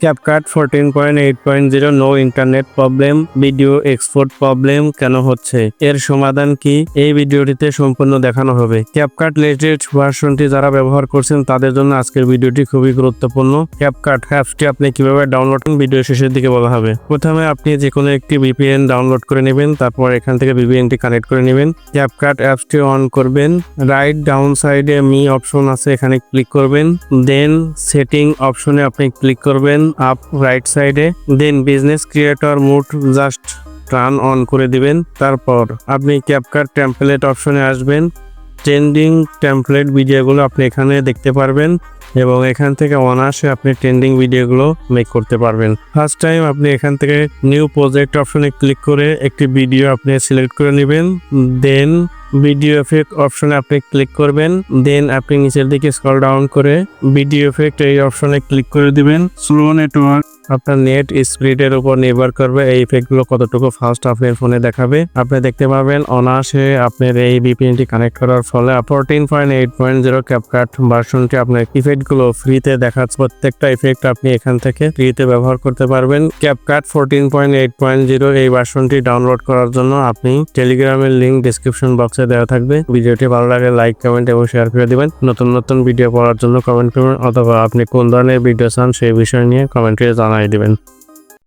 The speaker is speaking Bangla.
CapCut 14.8.0 no internet problem, video export problem কেন হচ্ছে, এর সমাধান কি এই ভিডিওটিতে সম্পূর্ণ দেখানো হবে। ক্যাপকাট লেটেস্ট ভার্সনটি যারা ব্যবহার করছেন তাদের জন্য আজকের ভিডিওটি খুবই গুরুত্বপূর্ণ। ক্যাপকাট অ্যাপসটি আপনি কিভাবে ডাউনলোড করবেন ভিডিও শেষের দিকে বলা হবে। প্রথমে আপনি যে কোনো একটি ভিপিএন ডাউনলোড করে নেবেন, তারপর এখান থেকে ভিপিএনটি কানেক্ট করে নেবেন। ক্যাপকাট অ্যাপসটি অন করবেন, রাইট ডাউন সাইডে মি অপশন আছে, এখানে ক্লিক করবেন। দেন সেটিং অপশনে আপনি ক্লিক করবেন আপ রাইট সাইডে। Then business creator mode just turn on করে দিবেন। তারপর আপনি ক্যাপকাট টেমপ্লেট অপশনে আসবেন। ট্রেন্ডিং টেমপ্লেট ভিডিওগুলো আপনি এখানে দেখতে পারবেন এবং এখান থেকে অনায়াসে আপনি ট্রেন্ডিং ভিডিওগুলো মেক করতে পারবেন। ফার্স্ট টাইম আপনি এখান থেকে নিউ প্রজেক্ট অপশনে ক্লিক করে একটি ভিডিও আপনি সিলেক্ট করে নেবেন। দেন ভিডিও এফেক্ট অপশনে আপনি ক্লিক করবেন। দেন আপনি নিচের দিকে স্ক্রল ডাউন করে ভিডিও এফেক্ট এই অপশনে ক্লিক করে দিবেন। স্লো নেটওয়ার্ক আপনার নেট স্পিডের উপর নির্ভর করবে এই ইফেক্টগুলো কতটুকু ফাস্ট আপনার ফোনে দেখাবে। আপনি দেখতে পাবেন অনায়াসে আপনার এই ভিপিএনটি কানেক্ট করার ফলে 14.8.0 ক্যাপকাট ভার্সনটি আপনার ইফেক্টগুলো ফ্রিতে দেখাচ্ছে। প্রত্যেকটা ইফেক্ট আপনি এখান থেকে ফ্রিতে ব্যবহার করতে পারবেন। ক্যাপকাট 14.8.0 এই ভার্সনটি ডাউনলোড করার জন্য আপনি টেলিগ্রামের লিঙ্ক ডেসক্রিপশন বক্সে দেওয়া থাকবে। ভিডিওটি ভালো লাগে লাইক, কমেন্ট এবং শেয়ার করে দিবেন। নতুন ভিডিও পড়ার জন্য কমেন্ট করবেন, অথবা আপনি কোন ধরনের ভিডিও চান সেই বিষয় নিয়ে কমেন্টে জানাই দিবেন।